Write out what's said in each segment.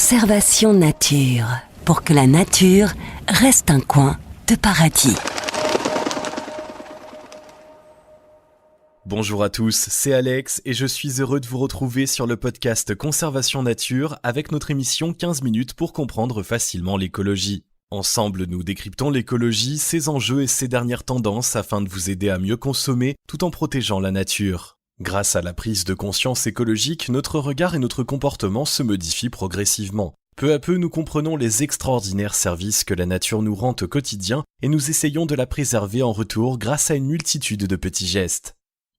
Conservation nature, pour que la nature reste un coin de paradis. Bonjour à tous, c'est Alex et je suis heureux de vous retrouver sur le podcast Conservation Nature avec notre émission 15 minutes pour comprendre facilement l'écologie. Ensemble, nous décryptons l'écologie, ses enjeux et ses dernières tendances afin de vous aider à mieux consommer tout en protégeant la nature. Grâce à la prise de conscience écologique, notre regard et notre comportement se modifient progressivement. Peu à peu, nous comprenons les extraordinaires services que la nature nous rend au quotidien et nous essayons de la préserver en retour grâce à une multitude de petits gestes.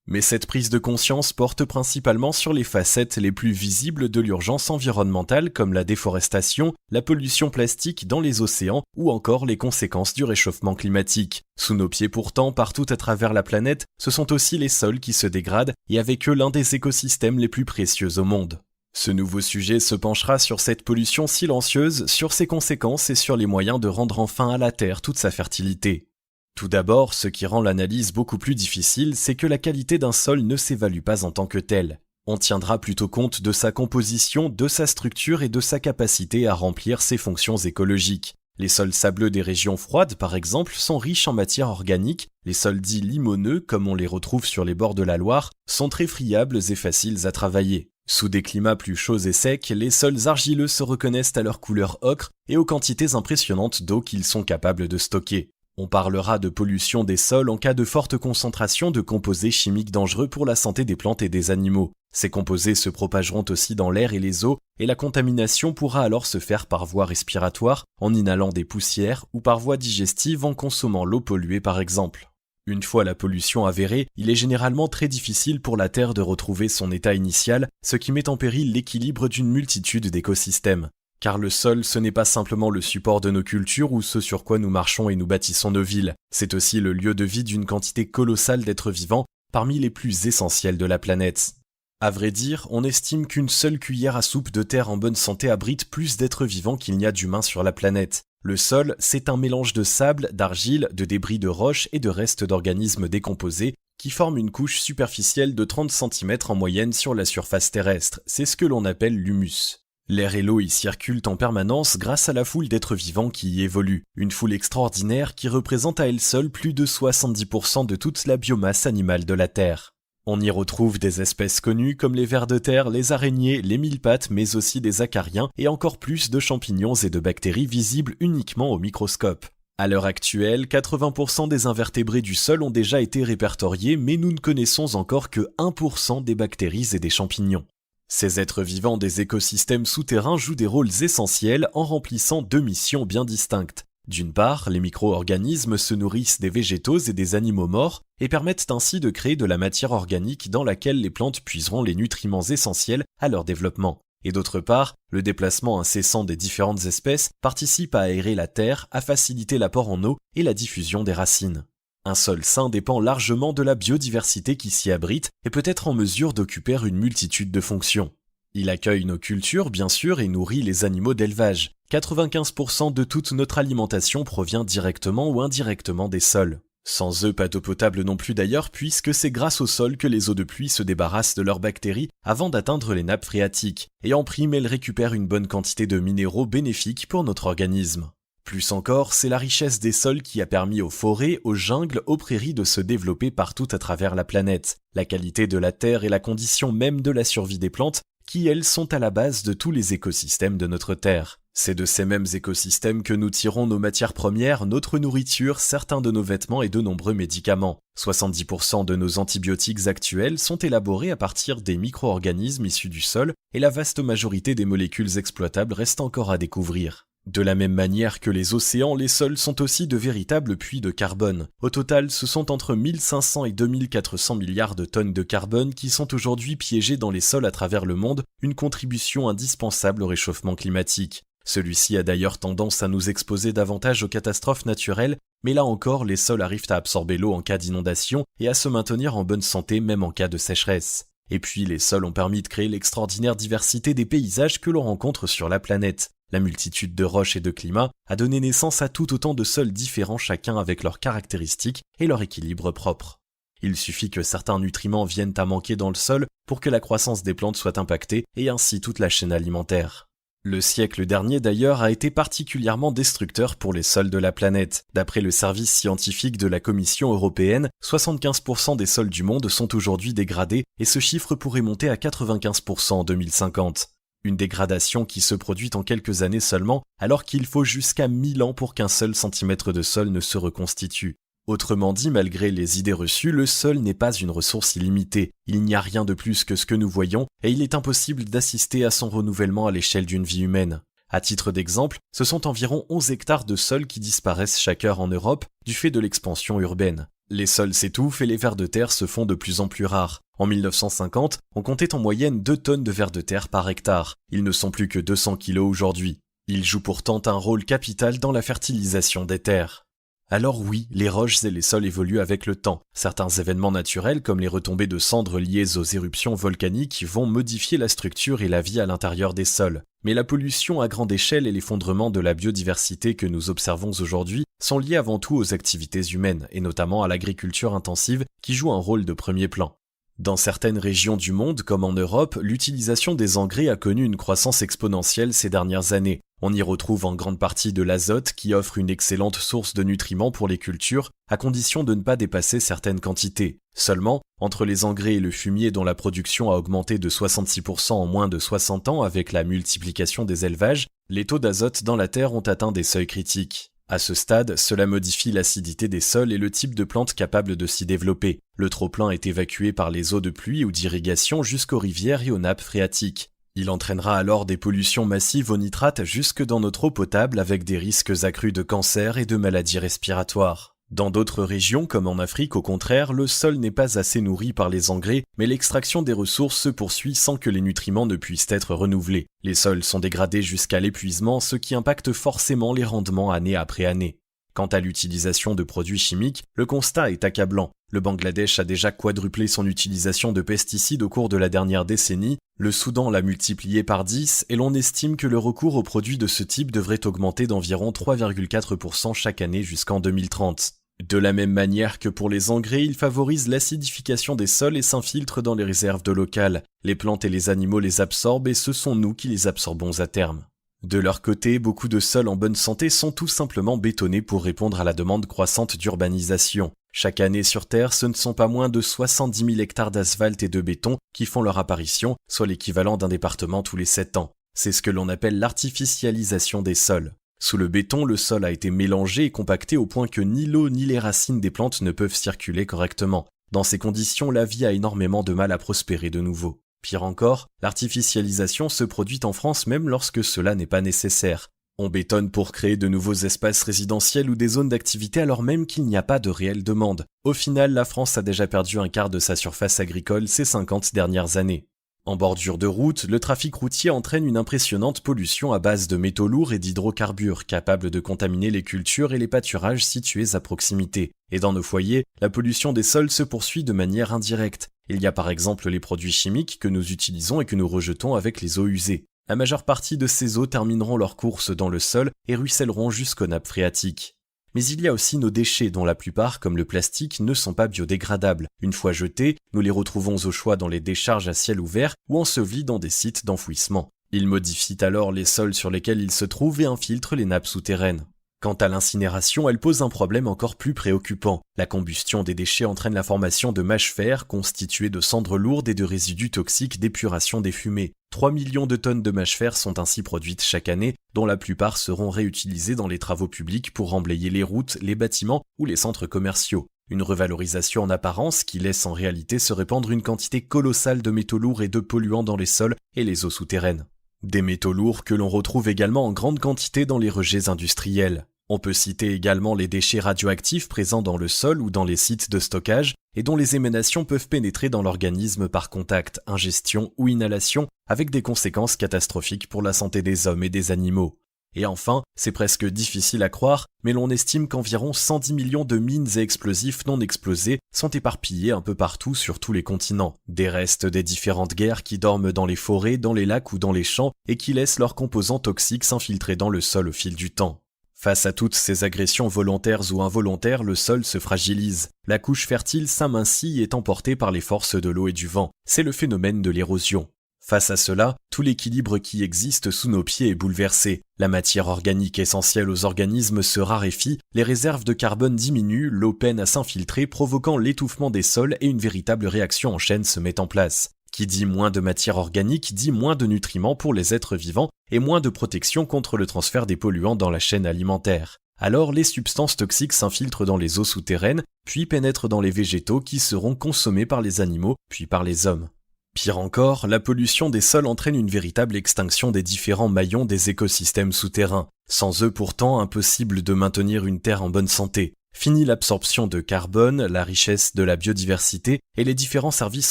Mais cette prise de conscience porte principalement sur les facettes les plus visibles de l'urgence environnementale comme la déforestation, la pollution plastique dans les océans ou encore les conséquences du réchauffement climatique. Sous nos pieds pourtant, partout à travers la planète, ce sont aussi les sols qui se dégradent et avec eux l'un des écosystèmes les plus précieux au monde. Ce nouveau sujet se penchera sur cette pollution silencieuse, sur ses conséquences et sur les moyens de rendre enfin à la Terre toute sa fertilité. Tout d'abord, ce qui rend l'analyse beaucoup plus difficile, c'est que la qualité d'un sol ne s'évalue pas en tant que telle. On tiendra plutôt compte de sa composition, de sa structure et de sa capacité à remplir ses fonctions écologiques. Les sols sableux des régions froides, par exemple, sont riches en matière organique. Les sols dits limoneux, comme on les retrouve sur les bords de la Loire, sont très friables et faciles à travailler. Sous des climats plus chauds et secs, les sols argileux se reconnaissent à leur couleur ocre et aux quantités impressionnantes d'eau qu'ils sont capables de stocker. On parlera de pollution des sols en cas de forte concentration de composés chimiques dangereux pour la santé des plantes et des animaux. Ces composés se propageront aussi dans l'air et les eaux, et la contamination pourra alors se faire par voie respiratoire, en inhalant des poussières, ou par voie digestive en consommant l'eau polluée par exemple. Une fois la pollution avérée, il est généralement très difficile pour la Terre de retrouver son état initial, ce qui met en péril l'équilibre d'une multitude d'écosystèmes. Car le sol, ce n'est pas simplement le support de nos cultures ou ce sur quoi nous marchons et nous bâtissons nos villes, c'est aussi le lieu de vie d'une quantité colossale d'êtres vivants, parmi les plus essentiels de la planète. À vrai dire, on estime qu'une seule cuillère à soupe de terre en bonne santé abrite plus d'êtres vivants qu'il n'y a d'humains sur la planète. Le sol, c'est un mélange de sable, d'argile, de débris de roches et de restes d'organismes décomposés qui forment une couche superficielle de 30 cm en moyenne sur la surface terrestre. C'est ce que l'on appelle l'humus. L'air et l'eau y circulent en permanence grâce à la foule d'êtres vivants qui y évoluent. Une foule extraordinaire qui représente à elle seule plus de 70% de toute la biomasse animale de la Terre. On y retrouve des espèces connues comme les vers de terre, les araignées, les mille-pattes, mais aussi des acariens et encore plus de champignons et de bactéries visibles uniquement au microscope. À l'heure actuelle, 80% des invertébrés du sol ont déjà été répertoriés, mais nous ne connaissons encore que 1% des bactéries et des champignons. Ces êtres vivants des écosystèmes souterrains jouent des rôles essentiels en remplissant deux missions bien distinctes. D'une part, les micro-organismes se nourrissent des végétaux et des animaux morts et permettent ainsi de créer de la matière organique dans laquelle les plantes puiseront les nutriments essentiels à leur développement. Et d'autre part, le déplacement incessant des différentes espèces participe à aérer la terre, à faciliter l'apport en eau et la diffusion des racines. Un sol sain dépend largement de la biodiversité qui s'y abrite et peut être en mesure d'occuper une multitude de fonctions. Il accueille nos cultures, bien sûr, et nourrit les animaux d'élevage. 95% de toute notre alimentation provient directement ou indirectement des sols. Sans eux, pas d'eau potable non plus d'ailleurs, puisque c'est grâce au sol que les eaux de pluie se débarrassent de leurs bactéries avant d'atteindre les nappes phréatiques. Et en prime, elles récupèrent une bonne quantité de minéraux bénéfiques pour notre organisme. Plus encore, c'est la richesse des sols qui a permis aux forêts, aux jungles, aux prairies de se développer partout à travers la planète. La qualité de la terre est la condition même de la survie des plantes, qui elles sont à la base de tous les écosystèmes de notre Terre. C'est de ces mêmes écosystèmes que nous tirons nos matières premières, notre nourriture, certains de nos vêtements et de nombreux médicaments. 70% de nos antibiotiques actuels sont élaborés à partir des micro-organismes issus du sol et la vaste majorité des molécules exploitables reste encore à découvrir. De la même manière que les océans, les sols sont aussi de véritables puits de carbone. Au total, ce sont entre 1500 et 2400 milliards de tonnes de carbone qui sont aujourd'hui piégées dans les sols à travers le monde, une contribution indispensable au réchauffement climatique. Celui-ci a d'ailleurs tendance à nous exposer davantage aux catastrophes naturelles, mais là encore, les sols arrivent à absorber l'eau en cas d'inondation et à se maintenir en bonne santé même en cas de sécheresse. Et puis, les sols ont permis de créer l'extraordinaire diversité des paysages que l'on rencontre sur la planète. La multitude de roches et de climats a donné naissance à tout autant de sols différents chacun avec leurs caractéristiques et leur équilibre propre. Il suffit que certains nutriments viennent à manquer dans le sol pour que la croissance des plantes soit impactée et ainsi toute la chaîne alimentaire. Le siècle dernier d'ailleurs a été particulièrement destructeur pour les sols de la planète. D'après le service scientifique de la Commission européenne, 75% des sols du monde sont aujourd'hui dégradés et ce chiffre pourrait monter à 95% en 2050. Une dégradation qui se produit en quelques années seulement, alors qu'il faut jusqu'à 1000 ans pour qu'un seul centimètre de sol ne se reconstitue. Autrement dit, malgré les idées reçues, le sol n'est pas une ressource illimitée. Il n'y a rien de plus que ce que nous voyons et il est impossible d'assister à son renouvellement à l'échelle d'une vie humaine. À titre d'exemple, ce sont environ 11 hectares de sol qui disparaissent chaque heure en Europe du fait de l'expansion urbaine. Les sols s'étouffent et les vers de terre se font de plus en plus rares. En 1950, on comptait en moyenne 2 tonnes de vers de terre par hectare. Ils ne sont plus que 200 kilos aujourd'hui. Ils jouent pourtant un rôle capital dans la fertilisation des terres. Alors oui, les roches et les sols évoluent avec le temps. Certains événements naturels, comme les retombées de cendres liées aux éruptions volcaniques, vont modifier la structure et la vie à l'intérieur des sols. Mais la pollution à grande échelle et l'effondrement de la biodiversité que nous observons aujourd'hui sont liés avant tout aux activités humaines, et notamment à l'agriculture intensive qui joue un rôle de premier plan. Dans certaines régions du monde, comme en Europe, l'utilisation des engrais a connu une croissance exponentielle ces dernières années. On y retrouve en grande partie de l'azote qui offre une excellente source de nutriments pour les cultures, à condition de ne pas dépasser certaines quantités. Seulement, entre les engrais et le fumier dont la production a augmenté de 66% en moins de 60 ans avec la multiplication des élevages, les taux d'azote dans la terre ont atteint des seuils critiques. À ce stade, cela modifie l'acidité des sols et le type de plantes capables de s'y développer. Le trop-plein est évacué par les eaux de pluie ou d'irrigation jusqu'aux rivières et aux nappes phréatiques. Il entraînera alors des pollutions massives aux nitrates jusque dans notre eau potable avec des risques accrus de cancer et de maladies respiratoires. Dans d'autres régions, comme en Afrique, au contraire, le sol n'est pas assez nourri par les engrais, mais l'extraction des ressources se poursuit sans que les nutriments ne puissent être renouvelés. Les sols sont dégradés jusqu'à l'épuisement, ce qui impacte forcément les rendements année après année. Quant à l'utilisation de produits chimiques, le constat est accablant. Le Bangladesh a déjà quadruplé son utilisation de pesticides au cours de la dernière décennie, le Soudan l'a multiplié par 10 et l'on estime que le recours aux produits de ce type devrait augmenter d'environ 3,4% chaque année jusqu'en 2030. De la même manière que pour les engrais, ils favorisent l'acidification des sols et s'infiltrent dans les réserves d'eau locales. Les plantes et les animaux les absorbent et ce sont nous qui les absorbons à terme. De leur côté, beaucoup de sols en bonne santé sont tout simplement bétonnés pour répondre à la demande croissante d'urbanisation. Chaque année sur Terre, ce ne sont pas moins de 70 000 hectares d'asphalte et de béton qui font leur apparition, soit l'équivalent d'un département tous les 7 ans. C'est ce que l'on appelle l'artificialisation des sols. Sous le béton, le sol a été mélangé et compacté au point que ni l'eau ni les racines des plantes ne peuvent circuler correctement. Dans ces conditions, la vie a énormément de mal à prospérer de nouveau. Pire encore, l'artificialisation se produit en France même lorsque cela n'est pas nécessaire. On bétonne pour créer de nouveaux espaces résidentiels ou des zones d'activité alors même qu'il n'y a pas de réelle demande. Au final, la France a déjà perdu un quart de sa surface agricole ces 50 dernières années. En bordure de route, le trafic routier entraîne une impressionnante pollution à base de métaux lourds et d'hydrocarbures capables de contaminer les cultures et les pâturages situés à proximité. Et dans nos foyers, la pollution des sols se poursuit de manière indirecte. Il y a par exemple les produits chimiques que nous utilisons et que nous rejetons avec les eaux usées. La majeure partie de ces eaux termineront leur course dans le sol et ruisselleront jusqu'aux nappes phréatiques. Mais il y a aussi nos déchets dont la plupart, comme le plastique, ne sont pas biodégradables. Une fois jetés, nous les retrouvons au choix dans les décharges à ciel ouvert ou ensevelis dans des sites d'enfouissement. Ils modifient alors les sols sur lesquels ils se trouvent et infiltrent les nappes souterraines. Quant à l'incinération, elle pose un problème encore plus préoccupant. La combustion des déchets entraîne la formation de mâches-fer constituées de cendres lourdes et de résidus toxiques d'épuration des fumées. 3 millions de tonnes de mâches-fer sont ainsi produites chaque année, dont la plupart seront réutilisées dans les travaux publics pour remblayer les routes, les bâtiments ou les centres commerciaux. Une revalorisation en apparence qui laisse en réalité se répandre une quantité colossale de métaux lourds et de polluants dans les sols et les eaux souterraines. Des métaux lourds que l'on retrouve également en grande quantité dans les rejets industriels. On peut citer également les déchets radioactifs présents dans le sol ou dans les sites de stockage et dont les émanations peuvent pénétrer dans l'organisme par contact, ingestion ou inhalation avec des conséquences catastrophiques pour la santé des hommes et des animaux. Et enfin, c'est presque difficile à croire, mais l'on estime qu'environ 110 millions de mines et explosifs non explosés sont éparpillés un peu partout sur tous les continents. Des restes des différentes guerres qui dorment dans les forêts, dans les lacs ou dans les champs et qui laissent leurs composants toxiques s'infiltrer dans le sol au fil du temps. Face à toutes ces agressions volontaires ou involontaires, le sol se fragilise. La couche fertile s'amincit et est emportée par les forces de l'eau et du vent. C'est le phénomène de l'érosion. Face à cela, tout l'équilibre qui existe sous nos pieds est bouleversé. La matière organique essentielle aux organismes se raréfie, les réserves de carbone diminuent, l'eau peine à s'infiltrer, provoquant l'étouffement des sols et une véritable réaction en chaîne se met en place. Qui dit moins de matière organique dit moins de nutriments pour les êtres vivants et moins de protection contre le transfert des polluants dans la chaîne alimentaire. Alors les substances toxiques s'infiltrent dans les eaux souterraines, puis pénètrent dans les végétaux qui seront consommés par les animaux, puis par les hommes. Pire encore, la pollution des sols entraîne une véritable extinction des différents maillons des écosystèmes souterrains. Sans eux pourtant, impossible de maintenir une terre en bonne santé. Fini l'absorption de carbone, la richesse de la biodiversité et les différents services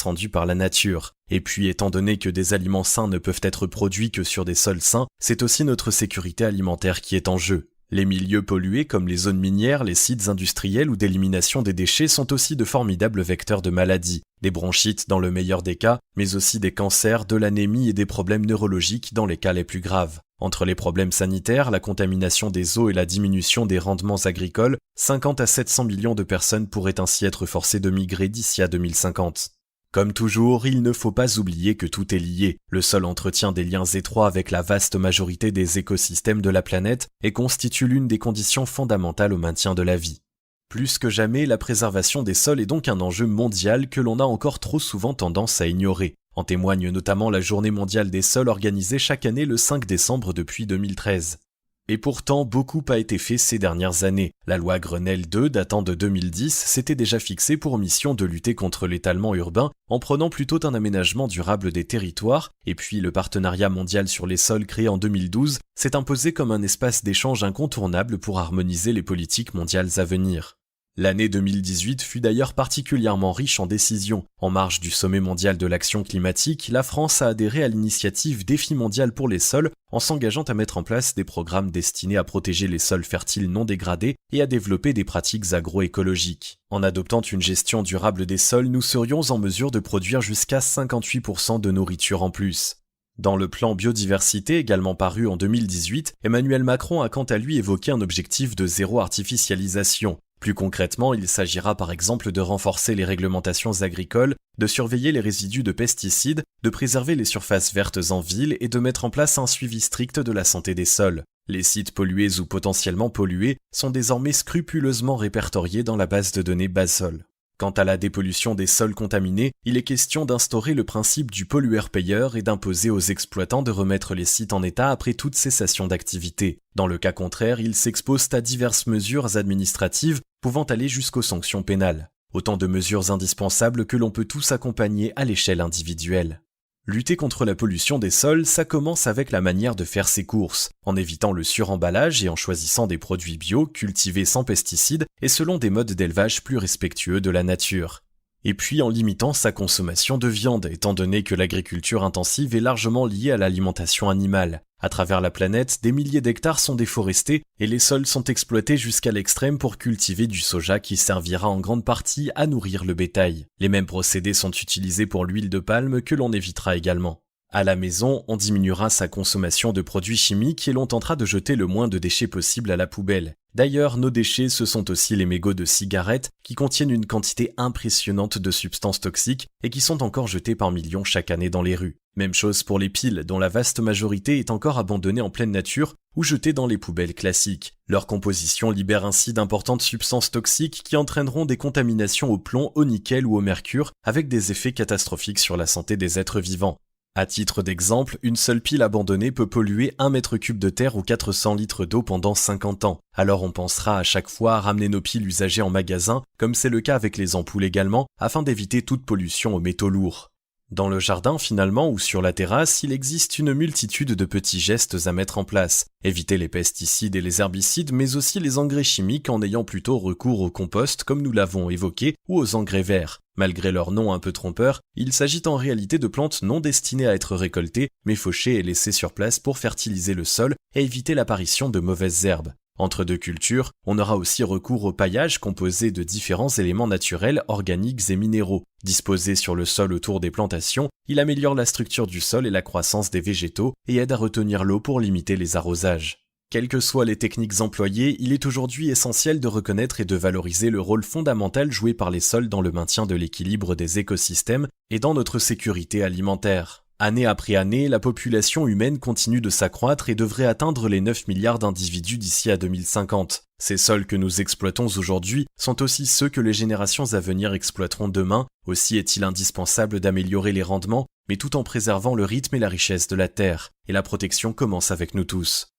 rendus par la nature. Et puis, étant donné que des aliments sains ne peuvent être produits que sur des sols sains, c'est aussi notre sécurité alimentaire qui est en jeu. Les milieux pollués comme les zones minières, les sites industriels ou d'élimination des déchets sont aussi de formidables vecteurs de maladies, des bronchites dans le meilleur des cas, mais aussi des cancers, de l'anémie et des problèmes neurologiques dans les cas les plus graves. Entre les problèmes sanitaires, la contamination des eaux et la diminution des rendements agricoles, 50 à 700 millions de personnes pourraient ainsi être forcées de migrer d'ici à 2050. Comme toujours, il ne faut pas oublier que tout est lié. Le sol entretient des liens étroits avec la vaste majorité des écosystèmes de la planète et constitue l'une des conditions fondamentales au maintien de la vie. Plus que jamais, la préservation des sols est donc un enjeu mondial que l'on a encore trop souvent tendance à ignorer. En témoigne notamment la Journée mondiale des sols organisée chaque année le 5 décembre depuis 2013. Et pourtant, beaucoup a été fait ces dernières années. La loi Grenelle II, datant de 2010, s'était déjà fixée pour mission de lutter contre l'étalement urbain en prenant plutôt un aménagement durable des territoires, et puis le partenariat mondial sur les sols créé en 2012 s'est imposé comme un espace d'échange incontournable pour harmoniser les politiques mondiales à venir. L'année 2018 fut d'ailleurs particulièrement riche en décisions. En marge du sommet mondial de l'action climatique, la France a adhéré à l'initiative Défi mondial pour les sols en s'engageant à mettre en place des programmes destinés à protéger les sols fertiles non dégradés et à développer des pratiques agroécologiques. En adoptant une gestion durable des sols, nous serions en mesure de produire jusqu'à 58% de nourriture en plus. Dans le plan biodiversité également paru en 2018, Emmanuel Macron a quant à lui évoqué un objectif de zéro artificialisation. Plus concrètement, il s'agira par exemple de renforcer les réglementations agricoles, de surveiller les résidus de pesticides, de préserver les surfaces vertes en ville et de mettre en place un suivi strict de la santé des sols. Les sites pollués ou potentiellement pollués sont désormais scrupuleusement répertoriés dans la base de données Basol. Quant à la dépollution des sols contaminés, il est question d'instaurer le principe du pollueur-payeur et d'imposer aux exploitants de remettre les sites en état après toute cessation d'activité. Dans le cas contraire, ils s'exposent à diverses mesures administratives pouvant aller jusqu'aux sanctions pénales. Autant de mesures indispensables que l'on peut tous accompagner à l'échelle individuelle. Lutter contre la pollution des sols, ça commence avec la manière de faire ses courses, en évitant le suremballage et en choisissant des produits bio, cultivés sans pesticides et selon des modes d'élevage plus respectueux de la nature. Et puis en limitant sa consommation de viande, étant donné que l'agriculture intensive est largement liée à l'alimentation animale. À travers la planète, des milliers d'hectares sont déforestés et les sols sont exploités jusqu'à l'extrême pour cultiver du soja qui servira en grande partie à nourrir le bétail. Les mêmes procédés sont utilisés pour l'huile de palme que l'on évitera également. À la maison, on diminuera sa consommation de produits chimiques et l'on tentera de jeter le moins de déchets possible à la poubelle. D'ailleurs, nos déchets, ce sont aussi les mégots de cigarettes qui contiennent une quantité impressionnante de substances toxiques et qui sont encore jetés par millions chaque année dans les rues. Même chose pour les piles, dont la vaste majorité est encore abandonnée en pleine nature ou jetée dans les poubelles classiques. Leur composition libère ainsi d'importantes substances toxiques qui entraîneront des contaminations au plomb, au nickel ou au mercure, avec des effets catastrophiques sur la santé des êtres vivants. À titre d'exemple, une seule pile abandonnée peut polluer 1 mètre cube de terre ou 400 litres d'eau pendant 50 ans. Alors on pensera à chaque fois à ramener nos piles usagées en magasin, comme c'est le cas avec les ampoules également, afin d'éviter toute pollution aux métaux lourds. Dans le jardin finalement ou sur la terrasse, il existe une multitude de petits gestes à mettre en place. Éviter les pesticides et les herbicides, mais aussi les engrais chimiques en ayant plutôt recours au compost comme nous l'avons évoqué, ou aux engrais verts. Malgré leur nom un peu trompeur, il s'agit en réalité de plantes non destinées à être récoltées, mais fauchées et laissées sur place pour fertiliser le sol et éviter l'apparition de mauvaises herbes. Entre deux cultures, on aura aussi recours au paillage composé de différents éléments naturels, organiques et minéraux. Disposé sur le sol autour des plantations, il améliore la structure du sol et la croissance des végétaux et aide à retenir l'eau pour limiter les arrosages. Quelles que soient les techniques employées, il est aujourd'hui essentiel de reconnaître et de valoriser le rôle fondamental joué par les sols dans le maintien de l'équilibre des écosystèmes et dans notre sécurité alimentaire. Année après année, la population humaine continue de s'accroître et devrait atteindre les 9 milliards d'individus d'ici à 2050. Ces sols que nous exploitons aujourd'hui sont aussi ceux que les générations à venir exploiteront demain. Aussi est-il indispensable d'améliorer les rendements, mais tout en préservant le rythme et la richesse de la Terre. Et la protection commence avec nous tous.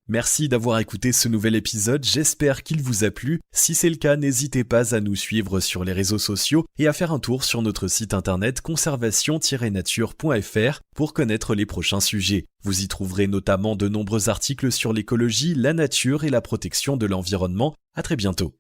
Merci d'avoir écouté ce nouvel épisode, j'espère qu'il vous a plu. Si c'est le cas, n'hésitez pas à nous suivre sur les réseaux sociaux et à faire un tour sur notre site internet conservation-nature.fr pour connaître les prochains sujets. Vous y trouverez notamment de nombreux articles sur l'écologie, la nature et la protection de l'environnement. À très bientôt.